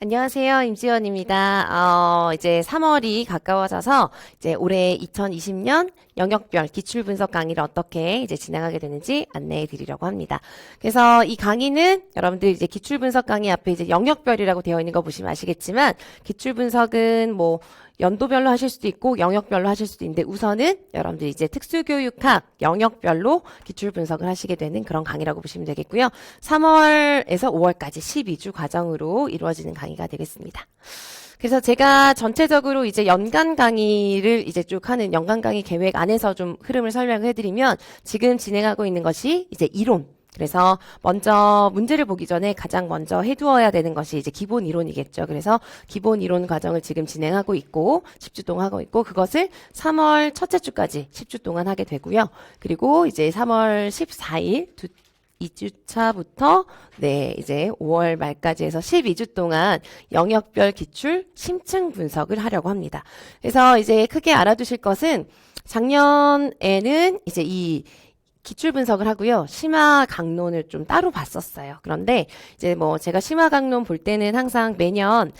안녕하세요. 임지연입니다. 이제 3월이 가까워져서 이제 올해 2020년 영역별 기출 분석 강의를 어떻게 이제 진행하게 되는지 안내해 드리려고 합니다. 그래서 이 강의는 여러분들 이제 기출 분석 강의 앞에 이제 영역별이라고 되어 있는 거 보시면 아시겠지만 기출 분석은 뭐 연도별로 하실 수도 있고 영역별로 하실 수도 있는데 우선은 여러분들 이제 특수교육학 영역별로 기출 분석을 하시게 되는 그런 강의라고 보시면 되겠고요. 3월에서 5월까지 12주 과정으로 이루어지는 강의가 되겠습니다. 그래서 제가 전체적으로 이제 연간 강의를 이제 쭉 하는 연간 강의 계획 안에서 좀 흐름을 설명을 해드리면 지금 진행하고 있는 것이 이제 이론. 그래서 먼저 문제를 보기 전에 가장 먼저 해두어야 되는 것이 이제 기본 이론이겠죠. 그래서 기본 이론 과정을 지금 진행하고 있고 10주 동안 하고 있고 그것을 3월 첫째 주까지 10주 동안 하게 되고요. 그리고 이제 3월 14일 2주차부터 이제 5월 말까지 해서 12주 동안 영역별 기출 심층 분석을 하려고 합니다. 그래서 이제 크게 알아두실 것은 작년에는 이제 이 기출 분석을 하고요. 심화 강론을 좀 따로 봤었어요. 그런데 이제 뭐 제가 심화 강론 볼 때는 항상 매년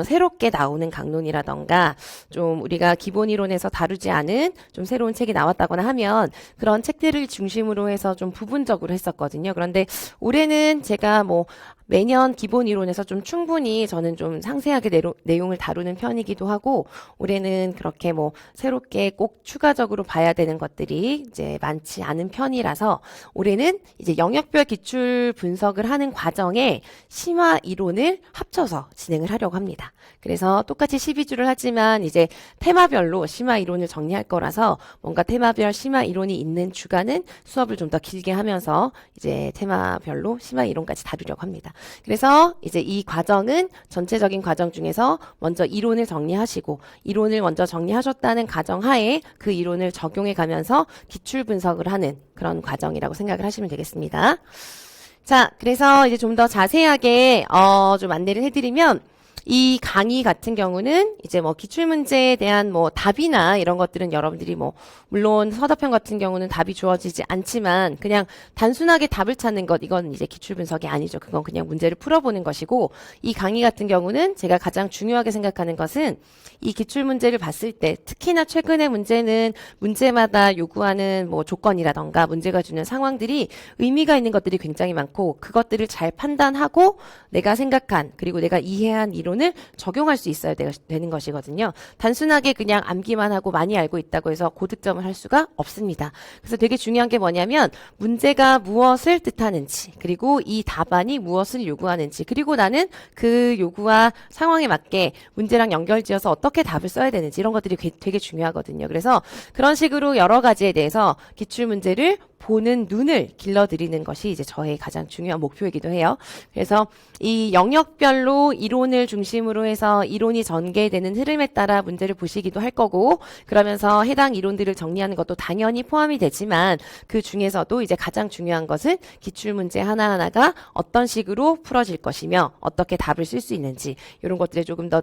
새롭게 나오는 강론이라던가 좀 우리가 기본 이론에서 다루지 않은 좀 새로운 책이 나왔다거나 하면 그런 책들을 중심으로 해서 좀 부분적으로 했었거든요. 그런데 올해는 제가 뭐 매년 기본 이론에서 좀 충분히 저는 좀 상세하게 내용을 다루는 편이기도 하고 올해는 그렇게 뭐 새롭게 꼭 추가적으로 봐야 되는 것들이 이제 많지 않은 편이라서 올해는 이제 영역별 기출 분석을 하는 과정에 심화 이론을 합쳐서 진행을 하려고 합니다. 그래서 똑같이 12주를 하지만 이제 테마별로 심화 이론을 정리할 거라서 뭔가 테마별 심화 이론이 있는 주간은 수업을 좀 더 길게 하면서 이제 테마별로 심화 이론까지 다루려고 합니다. 그래서 이제 이 과정은 전체적인 과정 중에서 먼저 이론을 정리하시고 이론을 먼저 정리하셨다는 가정하에 그 이론을 적용해 가면서 기출 분석을 하는 그런 과정이라고 생각을 하시면 되겠습니다. 자, 그래서 이제 좀 더 자세하게 좀 안내를 해드리면 이 강의 같은 경우는 이제 뭐 기출문제에 대한 뭐 답이나 이런 것들은 여러분들이 뭐 물론 서답형 같은 경우는 답이 주어지지 않지만 그냥 단순하게 답을 찾는 것 이건 이제 기출 분석이 아니죠. 그건 그냥 문제를 풀어보는 것이고 이 강의 같은 경우는 제가 가장 중요하게 생각하는 것은 이 기출 문제를 봤을 때 특히나 최근의 문제는 문제마다 요구하는 뭐 조건이라던가 문제가 주는 상황들이 의미가 있는 것들이 굉장히 많고 그것들을 잘 판단하고 내가 생각한 그리고 내가 이해한 이론을 적용할 수 있어야 되는 것이거든요. 단순하게 그냥 암기만 하고 많이 알고 있다고 해서 고득점을 할 수가 없습니다. 그래서 되게 중요한 게 뭐냐면 문제가 무엇을 뜻하는지 그리고 이 답안이 무엇을 요구하는지 그리고 나는 그 요구와 상황에 맞게 문제랑 연결지어서 어떻게 답을 써야 되는지 이런 것들이 되게 중요하거든요. 그래서 그런 식으로 여러 가지에 대해서 기출 문제를 보는 눈을 길러드리는 것이 이제 저의 가장 중요한 목표이기도 해요. 그래서 이 영역별로 이론을 중심으로 해서 이론이 전개되는 흐름에 따라 문제를 보시기도 할 거고 그러면서 해당 이론들을 정리하는 것도 당연히 포함이 되지만 그 중에서도 이제 가장 중요한 것은 기출문제 하나하나가 어떤 식으로 풀어질 것이며 어떻게 답을 쓸 수 있는지 이런 것들에 조금 더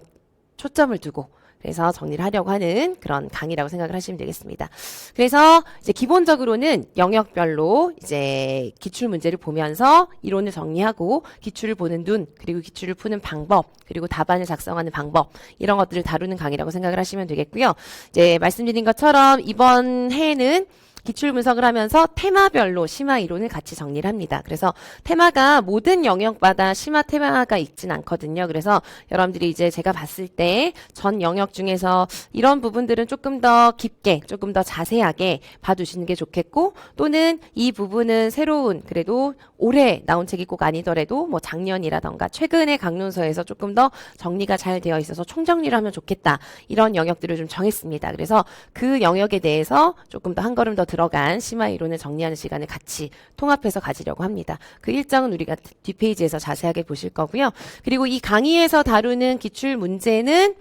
초점을 두고 그래서 정리를 하려고 하는 그런 강의라고 생각을 하시면 되겠습니다. 그래서 이제 기본적으로는 영역별로 이제 기출 문제를 보면서 이론을 정리하고 기출을 보는 눈, 그리고 기출을 푸는 방법, 그리고 답안을 작성하는 방법 이런 것들을 다루는 강의라고 생각을 하시면 되겠고요. 이제 말씀드린 것처럼 이번 해에는 기출 분석을 하면서 테마별로 심화 이론을 같이 정리를 합니다. 그래서 테마가 모든 영역마다 심화 테마가 있진 않거든요. 그래서 여러분들이 이제 제가 봤을 때 전 영역 중에서 이런 부분들은 조금 더 깊게, 조금 더 자세하게 봐두시는 게 좋겠고 또는 이 부분은 새로운 그래도 올해 나온 책이 꼭 아니더라도 뭐 작년이라던가 최근의 강론서에서 조금 더 정리가 잘 되어 있어서 총정리를 하면 좋겠다. 이런 영역들을 좀 정했습니다. 그래서 그 영역에 대해서 조금 더 한 걸음 더 들어간 심화 이론을 정리하는 시간을 같이 통합해서 가지려고 합니다. 그 일정은 우리가 뒷페이지에서 자세하게 보실 거고요. 그리고 이 강의에서 다루는 기출 문제는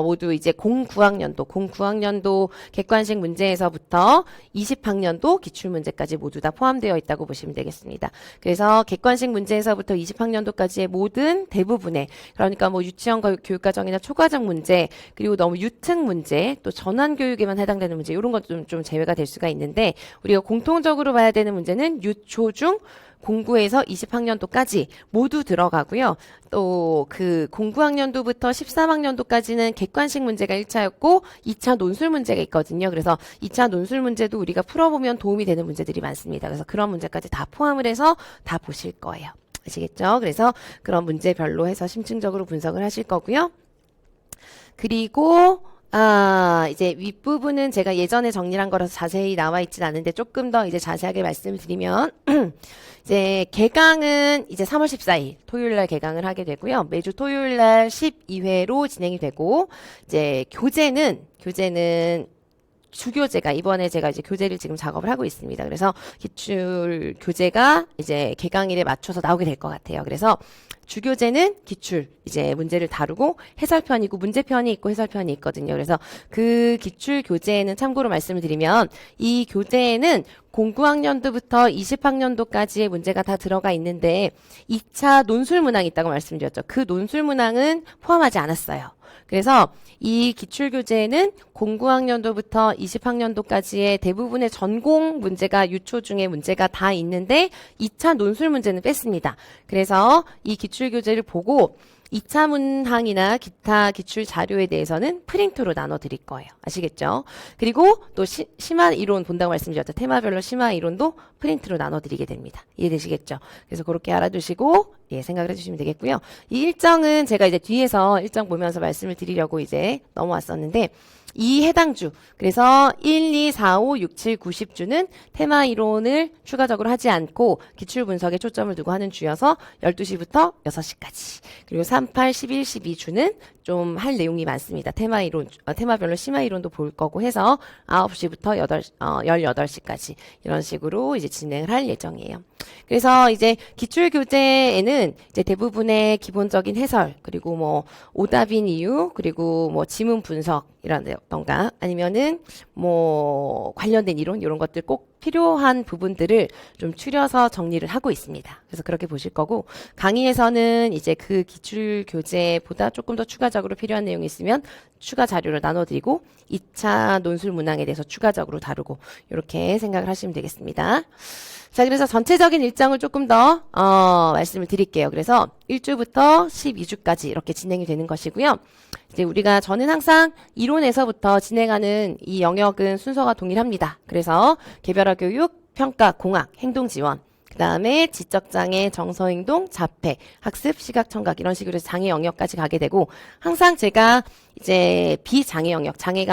모두 이제 09학년도 객관식 문제에서부터 20학년도 기출문제까지 모두 다 포함되어 있다고 보시면 되겠습니다. 그래서 객관식 문제에서부터 20학년도까지의 모든 대부분의 그러니까 뭐 유치원 교육과정이나 초과정 문제 그리고 너무 유특 문제 또 전환교육에만 해당되는 문제 이런 것도 좀 제외가 될 수가 있는데 우리가 공통적으로 봐야 되는 문제는 유초중 공구에서 20학년도까지 모두 들어가고요. 또 그 공구학년도부터 13학년도까지는 객관식 문제가 1차였고 2차 논술 문제가 있거든요. 그래서 2차 논술 문제도 우리가 풀어보면 도움이 되는 문제들이 많습니다. 그래서 그런 문제까지 다 포함을 해서 다 보실 거예요. 아시겠죠? 그래서 그런 문제별로 해서 심층적으로 분석을 하실 거고요. 그리고 이제 윗부분은 제가 예전에 정리한 거라서 자세히 나와 있진 않은데 조금 더 이제 자세하게 말씀을 드리면 이제 개강은 이제 3월 14일 토요일 날 개강을 하게 되고요. 매주 토요일 날 12회로 진행이 되고 이제 교재는 주교재가 이번에 제가 이제 교재를 지금 작업을 하고 있습니다. 그래서 기출 교재가 이제 개강일에 맞춰서 나오게 될 것 같아요. 그래서 주교재는 기출 이제 문제를 다루고 해설편이고 문제편이 있고 해설편이 있거든요. 그래서 그 기출 교재에는 참고로 말씀을 드리면 이 교재에는 09학년도부터 20학년도까지의 문제가 다 들어가 있는데 2차 논술 문항이 있다고 말씀드렸죠. 그 논술 문항은 포함하지 않았어요. 그래서 이 기출교재에는 09학년도부터 20학년도까지의 대부분의 전공 문제가 유초 중에 문제가 다 있는데 2차 논술 문제는 뺐습니다. 그래서 이 기출교재를 보고 2차 문항이나 기타 기출 자료에 대해서는 프린트로 나눠 드릴 거예요. 아시겠죠? 그리고 또 심화 이론 본다고 말씀드렸죠. 테마별로 심화 이론도 프린트로 나눠 드리게 됩니다. 이해되시겠죠? 그래서 그렇게 알아두시고 생각을 해주시면 되겠고요. 이 일정은 제가 이제 뒤에서 일정 보면서 말씀을 드리려고 이제 넘어왔었는데 이 해당 주, 그래서 1, 2, 4, 5, 6, 7, 9, 10주는 테마 이론을 추가적으로 하지 않고 기출 분석에 초점을 두고 하는 주여서 12시부터 6시까지. 그리고 3, 8, 11, 12주는 좀 할 내용이 많습니다. 테마 이론, 테마별로 심화 이론도 볼 거고 해서 9시부터 18시까지 이런 식으로 이제 진행을 할 예정이에요. 그래서 이제 기출 교재에는 이제 대부분의 기본적인 해설, 그리고 뭐 오답인 이유, 그리고 뭐 지문 분석 이라던가 아니면은 뭐 관련된 이론 이런 것들 꼭 필요한 부분들을 좀 추려서 정리를 하고 있습니다. 그래서 그렇게 보실 거고 강의에서는 이제 그 기출 교재보다 조금 더 추가적으로 필요한 내용이 있으면 추가 자료를 나눠드리고 2차 논술 문항에 대해서 추가적으로 다루고 이렇게 생각을 하시면 되겠습니다. 자, 그래서 전체적인 일정을 조금 더 말씀을 드릴게요. 그래서 1주부터 12주까지 이렇게 진행이 되는 것이고요. 이제 우리가 저는 항상 이론에서부터 진행하는 이 영역은 순서가 동일합니다. 그래서 개별화 교육, 평가, 공학, 행동 지원, 그 다음에 지적장애, 정서행동, 자폐, 학습, 시각, 청각 이런 식으로 해서 장애 영역까지 가게 되고 항상 제가 이제 비장애 영역, 장애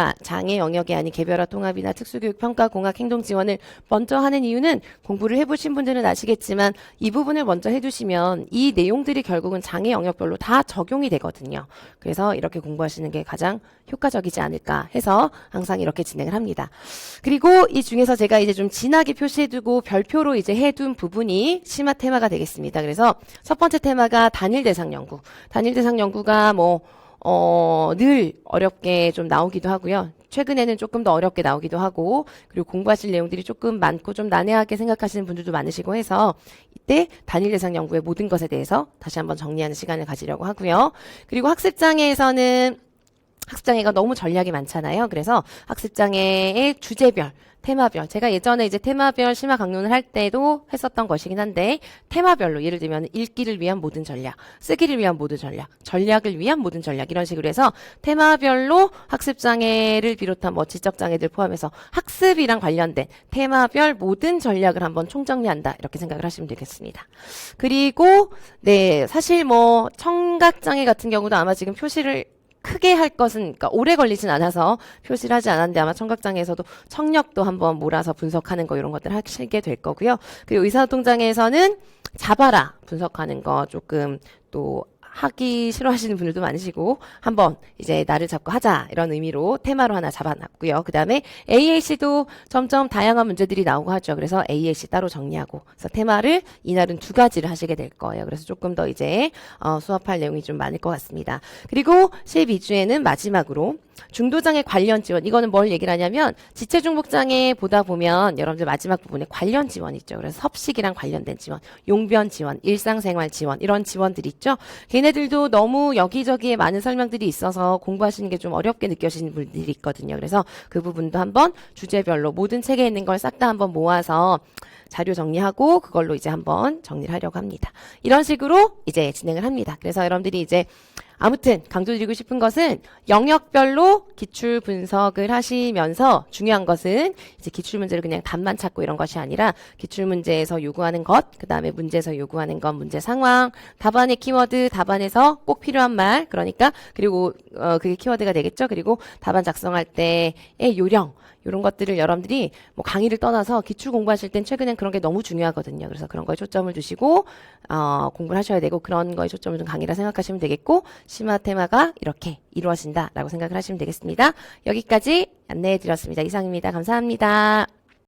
영역이 아닌 개별화 통합이나 특수교육 평가, 공학, 행동 지원을 먼저 하는 이유는 공부를 해보신 분들은 아시겠지만 이 부분을 먼저 해두시면 이 내용들이 결국은 장애 영역별로 다 적용이 되거든요. 그래서 이렇게 공부하시는 게 가장 효과적이지 않을까 해서 항상 이렇게 진행을 합니다. 그리고 이 중에서 제가 이제 좀 진하게 표시해두고 별표로 이제 해둔 부분이 심화 테마가 되겠습니다. 그래서 첫 번째 테마가 단일 대상 연구. 단일 대상 연구가 늘 어렵게 좀 나오기도 하고요. 최근에는 조금 더 어렵게 나오기도 하고, 그리고 공부하실 내용들이 조금 많고 좀 난해하게 생각하시는 분들도 많으시고 해서 이때 단일 대상 연구의 모든 것에 대해서 다시 한번 정리하는 시간을 가지려고 하고요. 그리고 학습장애에서는 학습장애가 너무 전략이 많잖아요. 그래서 학습장애의 주제별, 테마별. 제가 예전에 이제 테마별 심화 강론을 할 때도 했었던 것이긴 한데, 테마별로 예를 들면 읽기를 위한 모든 전략, 쓰기를 위한 모든 전략, 전략을 위한 모든 전략 이런 식으로 해서 테마별로 학습장애를 비롯한 뭐 지적장애들 포함해서 학습이랑 관련된 테마별 모든 전략을 한번 총정리한다. 이렇게 생각을 하시면 되겠습니다. 그리고 사실 뭐 청각장애 같은 경우도 아마 지금 표시를 크게 할 것은, 그러니까 오래 걸리진 않아서 표시를 하지 않았는데 아마 청각장애에서도 청력도 한번 몰아서 분석하는 거 이런 것들 하시게 될 거고요. 그리고 의사소통장애에서는 자바라 분석하는 거 조금 또 하기 싫어하시는 분들도 많으시고 한번 이제 나를 잡고 하자 이런 의미로 테마로 하나 잡아놨고요. 그 다음에 AAC도 점점 다양한 문제들이 나오고 하죠. 그래서 AAC 따로 정리하고 그래서 테마를 이날은 2가지를 하시게 될 거예요. 그래서 조금 더 이제 수업할 내용이 좀 많을 것 같습니다. 그리고 12주에는 마지막으로 중도장애 관련 지원. 이거는 뭘 얘기를 하냐면 지체중복장애 보다 보면 여러분들 마지막 부분에 관련 지원 있죠. 그래서 섭식이랑 관련된 지원, 용변 지원, 일상생활 지원 이런 지원들이 있죠. 저희네들도 너무 여기저기에 많은 설명들이 있어서 공부하시는 게 좀 어렵게 느껴지는 분들이 있거든요. 그래서 그 부분도 한번 주제별로 모든 책에 있는 걸 싹 다 한번 모아서 자료 정리하고 그걸로 이제 한번 정리를 하려고 합니다. 이런 식으로 이제 진행을 합니다. 그래서 여러분들이 이제 아무튼 강조드리고 싶은 것은 영역별로 기출 분석을 하시면서 중요한 것은 이제 기출 문제를 그냥 답만 찾고 이런 것이 아니라 기출 문제에서 요구하는 것, 그 다음에 문제에서 요구하는 것, 문제 상황, 답안의 키워드, 답안에서 꼭 필요한 말, 그러니까 그리고 그게 키워드가 되겠죠. 그리고 답안 작성할 때의 요령, 이런 것들을 여러분들이 뭐 강의를 떠나서 기출 공부하실 땐 최근엔 그런 게 너무 중요하거든요. 그래서 그런 거에 초점을 두시고 공부를 하셔야 되고 그런 거에 초점을 둔 강의라 생각하시면 되겠고 심화 테마가 이렇게 이루어진다라고 생각을 하시면 되겠습니다. 여기까지 안내해 드렸습니다. 이상입니다. 감사합니다.